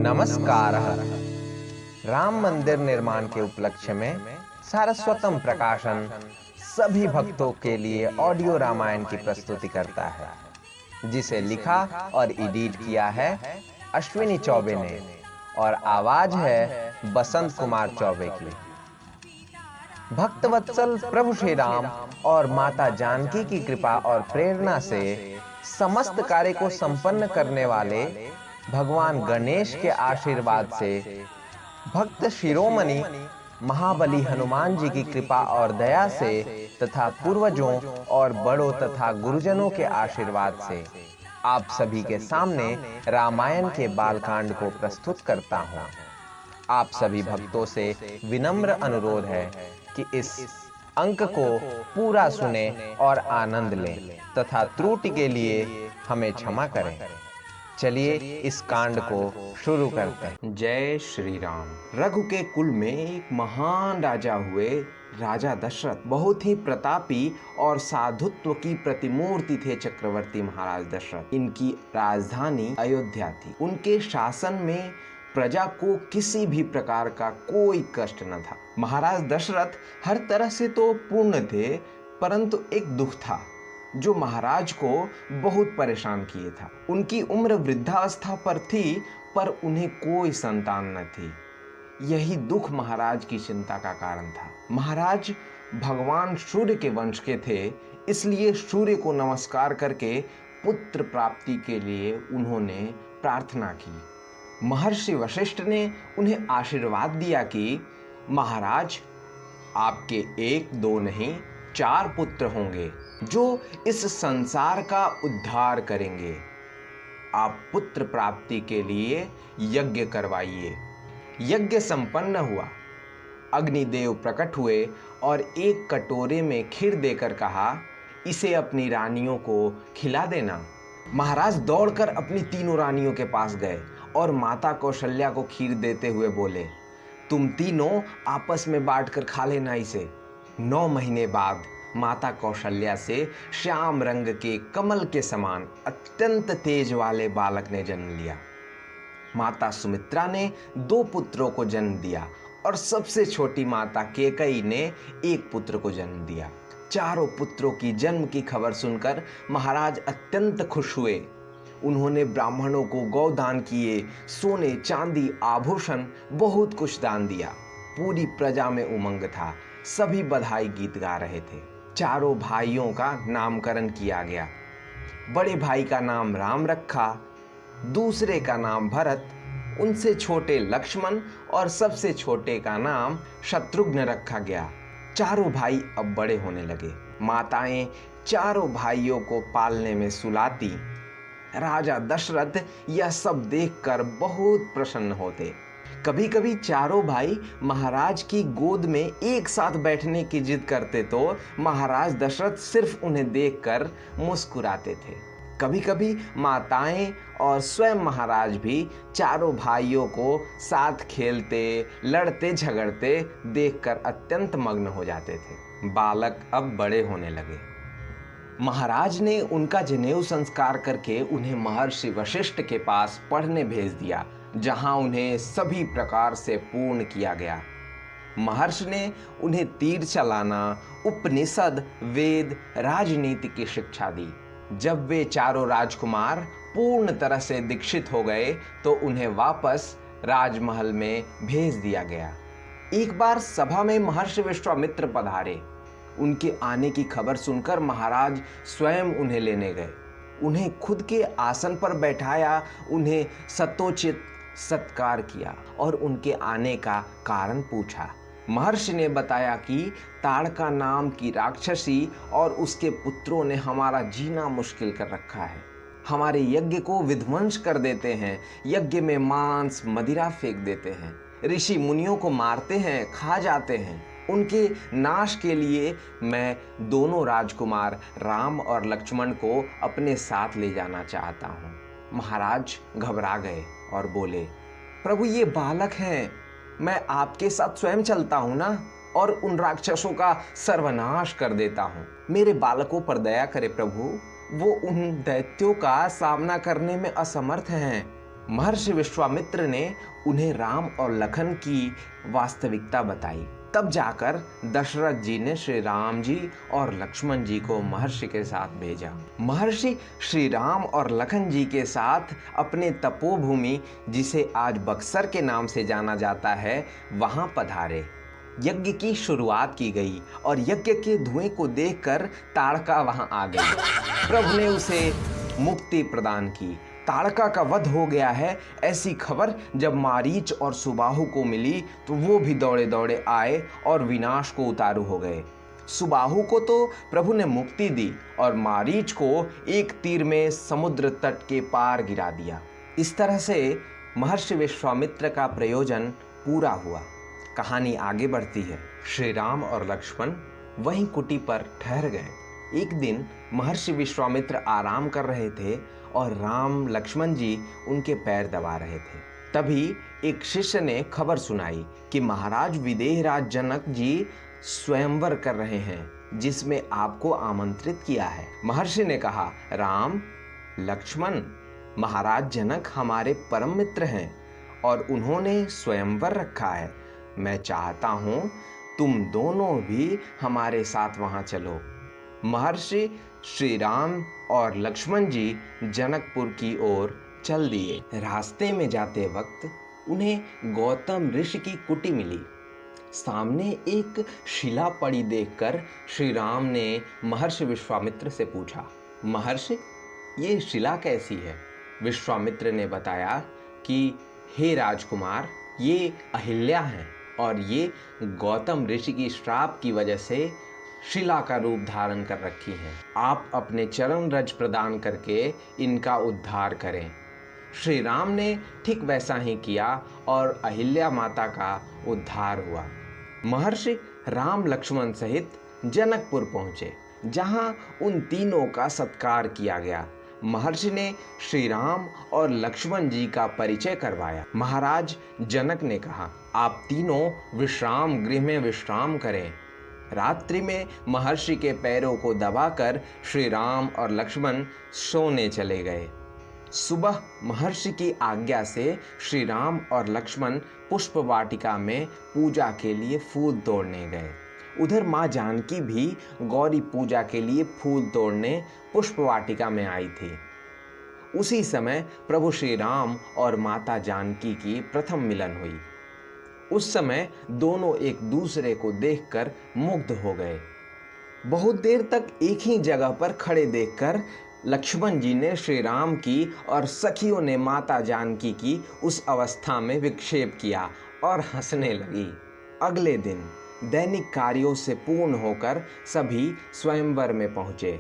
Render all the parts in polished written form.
नमस्कार। राम मंदिर निर्माण के उपलक्ष्य में सारस्वतम प्रकाशन सभी भक्तों के लिए ऑडियो रामायण की प्रस्तुति करता है, जिसे लिखा और एडिट किया है अश्विनी चौबे ने और आवाज है बसंत कुमार चौबे की। भक्तवत्सल प्रभु श्री राम और माता जानकी की कृपा और प्रेरणा से समस्त कार्य को संपन्न करने वाले भगवान गणेश के आशीर्वाद से भक्त शिरोमणि महाबली हनुमान जी की कृपा और दया से तथा पूर्वजों और बड़ों तथा गुरुजनों के आशीर्वाद से आप सभी के सामने रामायण के बालकांड को प्रस्तुत करता हूं। आप सभी भक्तों से विनम्र अनुरोध है कि इस अंक को पूरा सुने और आनंद लें तथा त्रुटि के लिए हमें क्षमा करें। चलिए इस कांड को शुरू करते हैं। जय श्री राम। रघु के कुल में एक महान राजा हुए। राजा दशरथ बहुत ही प्रतापी और साधुत्व की प्रतिमूर्ति थे। चक्रवर्ती महाराज दशरथ, इनकी राजधानी अयोध्या थी। उनके शासन में प्रजा को किसी भी प्रकार का कोई कष्ट न था। महाराज दशरथ हर तरह से तो पूर्ण थे, परंतु एक दुख था जो महाराज को बहुत परेशान किए था। उनकी उम्र वृद्धावस्था पर थी, पर उन्हें कोई संतान न थी। यही दुख महाराज की चिंता का कारण था। महाराज भगवान सूर्य के वंश के थे, इसलिए सूर्य को नमस्कार करके पुत्र प्राप्ति के लिए उन्होंने प्रार्थना की। महर्षि वशिष्ठ ने उन्हें आशीर्वाद दिया कि महाराज, आपके एक दो नहीं 4 पुत्र होंगे जो इस संसार का उद्धार करेंगे। आप पुत्र प्राप्ति के लिए यज्ञ करवाइए। यज्ञ संपन्न हुआ। अग्निदेव प्रकट हुए और एक कटोरे में खीर देकर कहा, इसे अपनी रानियों को खिला देना। महाराज दौड़कर अपनी तीनों रानियों के पास गए और माता कौशल्या को खीर देते हुए बोले, तुम तीनों आपस में बांटकर खा लेना इसे। 9 महीने बाद माता कौशल्या से श्याम रंग के कमल के समान अत्यंत तेज वाले बालक ने जन्म लिया। माता सुमित्रा ने 2 पुत्रों को जन्म दिया और सबसे छोटी माता केकई ने 1 पुत्र को जन्म दिया। चारों पुत्रों की जन्म की खबर सुनकर महाराज अत्यंत खुश हुए। उन्होंने ब्राह्मणों को गौदान किए, सोने चांदी आभूषण बहुत कुछ दान दिया। पूरी प्रजा में उमंग था, सभी बधाई गीत गा रहे थे। चारों भाइयों का नामकरण किया गया। बड़े भाई का नाम राम रखा, दूसरे का नाम भरत, उनसे छोटे लक्ष्मण और सबसे छोटे का नाम शत्रुघ्न रखा गया। चारों भाई अब बड़े होने लगे। माताएं चारों भाइयों को पालने में सुलाती। राजा दशरथ यह सब देखकर बहुत प्रसन्न होते। कभी कभी चारों भाई महाराज की गोद में एक साथ बैठने की जिद करते तो महाराज दशरथ सिर्फ उन्हें देखकर मुस्कुराते थे। कभी कभी माताएं और स्वयं महाराज भी चारों भाइयों को साथ खेलते, लड़ते झगड़ते देखकर अत्यंत मग्न हो जाते थे। बालक अब बड़े होने लगे। महाराज ने उनका जनेऊ संस्कार करके उन्हें महर्षि वशिष्ठ के पास पढ़ने भेज दिया, जहां उन्हें सभी प्रकार से पूर्ण किया गया। महर्षि ने उन्हें तीर चलाना, उपनिषद, वेद, राजनीति की शिक्षा दी। जब वे चारों राजकुमार पूर्ण तरह से दीक्षित हो गए तो उन्हें वापस राजमहल में भेज दिया गया। एक बार सभा में महर्षि विश्वामित्र पधारे। उनके आने की खबर सुनकर महाराज स्वयं उन्हें लेने गए। उन्हें खुद के आसन पर बैठाया, उन्हें सतोचित सत्कार किया और उनके आने का कारण पूछा। महर्षि ने बताया कि ताड़का नाम की राक्षसी और उसके पुत्रों ने हमारा जीना मुश्किल कर रखा है। हमारे यज्ञ को विध्वंस कर देते हैं, यज्ञ में मांस मदिरा फेंक देते हैं, ऋषि मुनियों को मारते हैं, खा जाते हैं। उनके नाश के लिए मैं दोनों राजकुमार राम और लक्ष्मण को अपने साथ ले जाना चाहता हूँ। महाराज घबरा गए और बोले, प्रभु ये बालक हैं, मैं आपके साथ स्वयं चलता हूँ ना, और उन राक्षसों का सर्वनाश कर देता हूँ। मेरे बालकों पर दया करे प्रभु, वो उन दैत्यों का सामना करने में असमर्थ हैं। महर्षि विश्वामित्र ने उन्हें राम और लखन की वास्तविकता बताई। तब जाकर दशरथ जी ने श्री राम जी और लक्ष्मण जी को महर्षि के साथ भेजा। महर्षि श्री राम और लखन जी के साथ अपने तपोभूमि, जिसे आज बक्सर के नाम से जाना जाता है, वहां पधारे। यज्ञ की शुरुआत की गई और यज्ञ के धुएं को देखकर ताड़का वहां आ गई। प्रभु ने उसे मुक्ति प्रदान की। ताड़का का वध हो गया है, ऐसी खबर जब मारीच और सुबाहु को मिली तो वो भी दौड़े दौड़े आए और विनाश को उतारू हो गए। सुबाहु को तो प्रभु ने मुक्ति दी और मारीच को एक तीर में समुद्र तट के पार गिरा दिया। इस तरह से महर्षि विश्वामित्र का प्रयोजन पूरा हुआ। कहानी आगे बढ़ती है। श्री राम और लक्ष्मण वहीं कुटी पर ठहर गए। एक दिन महर्षि विश्वामित्र आराम कर रहे थे और राम लक्ष्मण जी उनके पैर दबा रहे थे। तभी एक शिष्य ने खबर सुनाई कि महाराज विदेहराज जनक जी स्वयंवर कर रहे हैं, जिसमें आपको आमंत्रित किया है। महर्षि ने कहा, राम लक्ष्मण, महाराज जनक हमारे परम मित्र हैं और उन्होंने स्वयंवर रखा है। मैं चाहता हूं तुम दोनों भी हमारे साथ वहां चलो। महर्षि श्री राम और लक्ष्मण जी जनकपुर की ओर चल दिए। रास्ते में जाते वक्त उन्हें गौतम ऋषि की कुटी मिली। सामने एक शिला पड़ी देखकर श्री राम ने महर्षि विश्वामित्र से पूछा, महर्षि ये शिला कैसी है? विश्वामित्र ने बताया कि हे राजकुमार, ये अहिल्या हैं और ये गौतम ऋषि की श्राप की वजह से शिला का रूप धारण कर रखी है। आप अपने चरण रज प्रदान करके इनका उद्धार करें। श्री राम ने ठीक वैसा ही किया और अहिल्या माता का उद्धार हुआ। महर्षि राम लक्ष्मण सहित जनकपुर पहुंचे, जहां उन तीनों का सत्कार किया गया। महर्षि ने श्री राम और लक्ष्मण जी का परिचय करवाया। महाराज जनक ने कहा, आप तीनों विश्राम गृह में विश्राम करें। रात्रि में महर्षि के पैरों को दबाकर श्री राम और लक्ष्मण सोने चले गए। सुबह महर्षि की आज्ञा से श्री राम और लक्ष्मण पुष्प वाटिका में पूजा के लिए फूल तोड़ने गए। उधर माँ जानकी भी गौरी पूजा के लिए फूल तोड़ने पुष्प वाटिका में आई थी। उसी समय प्रभु श्री राम और माता जानकी की प्रथम मिलन हुई। उस समय दोनों एक दूसरे को देखकर मुग्ध हो गए। बहुत देर तक एक ही जगह पर खड़े देखकर लक्ष्मण जी ने श्री राम की और सखियों ने माता जानकी की उस अवस्था में विक्षेप किया और हंसने लगी। अगले दिन दैनिक कार्यों से पूर्ण होकर सभी स्वयंवर में पहुंचे।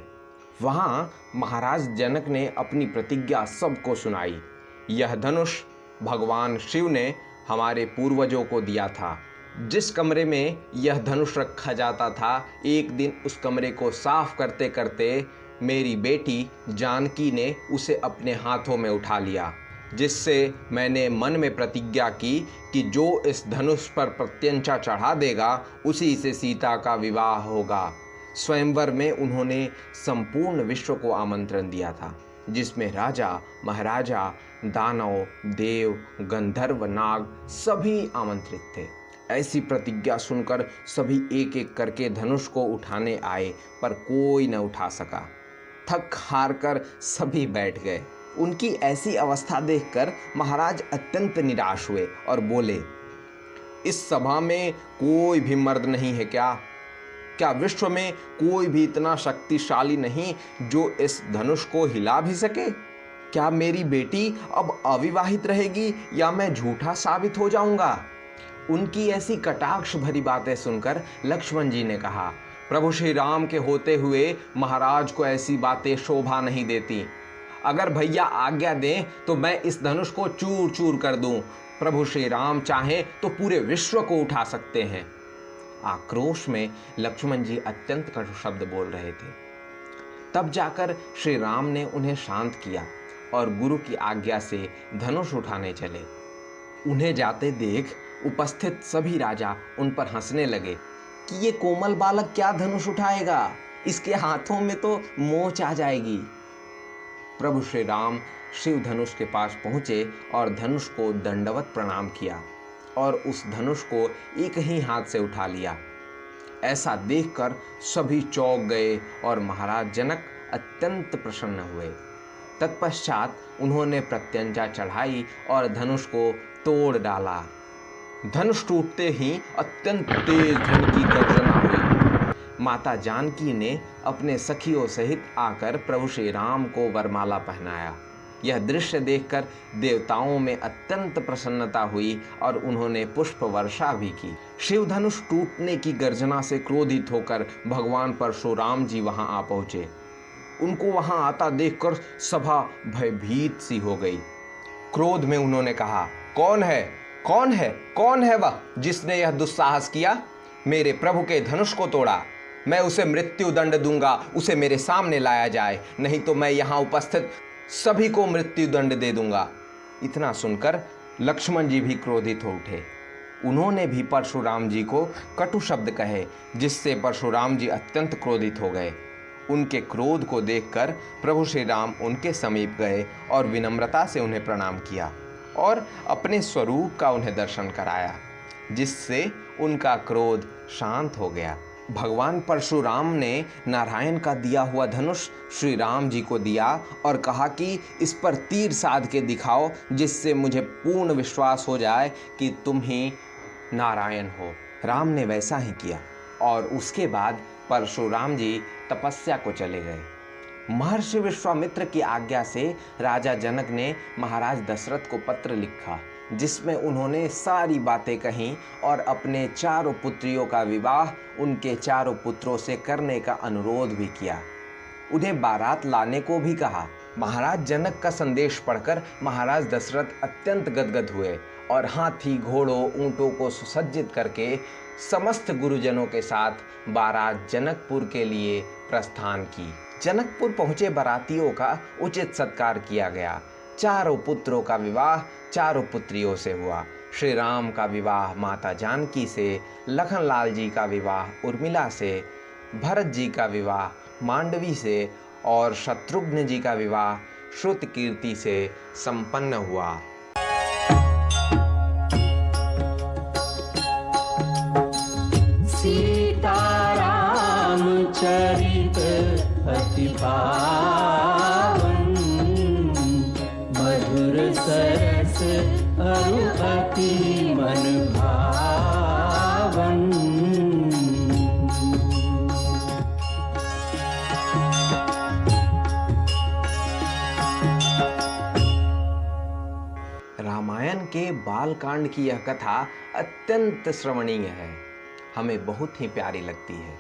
वहां महाराज जनक ने अपनी प्रतिज्ञा सबको सुनाई। यह धनुष भगवान शिव ने हमारे पूर्वजों को दिया था। जिस कमरे में यह धनुष रखा जाता था, एक दिन उस कमरे को साफ करते करते मेरी बेटी जानकी ने उसे अपने हाथों में उठा लिया, जिससे मैंने मन में प्रतिज्ञा की कि जो इस धनुष पर प्रत्यंचा चढ़ा देगा उसी से सीता का विवाह होगा। स्वयंवर में उन्होंने संपूर्ण विश्व को आमंत्रण दिया था, जिसमें राजा महाराजा दानव देव गंधर्व नाग सभी आमंत्रित थे। ऐसी प्रतिज्ञा सुनकर सभी एक एक करके धनुष को उठाने आए, पर कोई न उठा सका। थक हार कर सभी बैठ गए। उनकी ऐसी अवस्था देखकर महाराज अत्यंत निराश हुए और बोले, इस सभा में कोई भी मर्द नहीं है क्या? क्या विश्व में कोई भी इतना शक्तिशाली नहीं जो इस धनुष को हिला भी सके? क्या मेरी बेटी अब अविवाहित रहेगी या मैं झूठा साबित हो जाऊंगा? उनकी ऐसी कटाक्ष भरी बातें सुनकर लक्ष्मण जी ने कहा, प्रभु श्री राम के होते हुए महाराज को ऐसी बातें शोभा नहीं देती। अगर भैया आज्ञा दें तो मैं इस धनुष को चूर चूर कर दूं। प्रभु श्री राम चाहें तो पूरे विश्व को उठा सकते हैं। आक्रोश में लक्ष्मण जी अत्यंत कटु शब्द बोल रहे थे। तब जाकर श्री राम ने उन्हें शांत किया और गुरु की आज्ञा से धनुष उठाने चले। उन्हें जाते देख उपस्थित सभी राजा उन पर हंसने लगे कि ये कोमल बालक क्या धनुष उठाएगा, इसके हाथों में तो मोच आ जाएगी। प्रभु श्री राम शिव धनुष के पास पहुँचे और धनुष को दंडवत प्रणाम किया और उस धनुष को एक ही हाथ से उठा लिया। ऐसा देखकर सभी चौंक गए और महाराज जनक अत्यंत प्रसन्न हुए। तत्पश्चात उन्होंने प्रत्यंचा चढ़ाई और धनुष को तोड़ डाला। धनुष टूटते ही अत्यंत तेज ध्वनि की गर्जना हुई। माता जानकी ने अपने सखियों सहित आकर प्रभु श्री राम को वरमाला पहनाया। यह दृश्य देखकर देवताओं में अत्यंत प्रसन्नता हुई और उन्होंने पुष्प वर्षा भी की। शिव धनुष टूटने की गर्जना से क्रोधित होकर भगवान परशुराम जी वहां आ पहुंचे। उनको वहां आता देखकर सभा भयभीत सी हो गई। क्रोध में उन्होंने कहा, कौन है वह जिसने यह दुस्साहस किया? मेरे प्रभु के धनुष को तोड़ा। मैं उसे मृत्यु दंड दूंगा, उसे मेरे सामने लाया जाए, नहीं तो मैं यहाँ उपस्थित सभी को मृत्यु दंड दे दूंगा। इतना सुनकर लक्ष्मण जी भी क्रोधित हो उठे। उन्होंने भी परशुराम जी को कटु शब्द कहे, जिससे परशुराम जी अत्यंत क्रोधित हो गए। उनके क्रोध को देखकर प्रभु श्री राम उनके समीप गए और विनम्रता से उन्हें प्रणाम किया और अपने स्वरूप का उन्हें दर्शन कराया, जिससे उनका क्रोध शांत हो गया। भगवान परशुराम ने नारायण का दिया हुआ धनुष श्री राम जी को दिया और कहा कि इस पर तीर साध के दिखाओ, जिससे मुझे पूर्ण विश्वास हो जाए कि तुम ही नारायण हो। राम ने वैसा ही किया और उसके बाद परशुराम जी तपस्या को चले गए। महर्षि विश्वामित्र की आज्ञा से राजा जनक ने महाराज दशरथ को पत्र लिखा, जिसमें उन्होंने सारी बातें कहीं और अपने चारों पुत्रियों का विवाह उनके चारों पुत्रों से करने का अनुरोध भी किया। उन्हें बारात लाने को भी कहा। महाराज जनक का संदेश पढ़कर महाराज दशरथ अत्यंत गदगद हुए और हाथी, घोड़ों, ऊंटों को सुसज्जित करके समस्त गुरुजनों के साथ बारात जनकपुर के लिए प्रस्थान की। जनकपुर पहुंचे बारातियों का उचित सत्कार किया गया। चारों पुत्रों का विवाह चारों पुत्रियों से हुआ। श्री राम का विवाह माता जानकी से, लखनलाल जी का विवाह उर्मिला से, भरत जी का विवाह मांडवी से और शत्रुघ्न जी का विवाह श्रुतकीर्ति से संपन्न हुआ। सीताराम चरित अति पावन, मधुर सरस अरु अति मन भावन। रामायण के बालकांड की यह कथा अत्यंत श्रवणीय है, हमें बहुत ही प्यारी लगती है।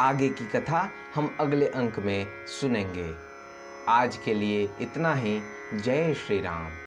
आगे की कथा हम अगले अंक में सुनेंगे। आज के लिए इतना ही। जय श्री राम।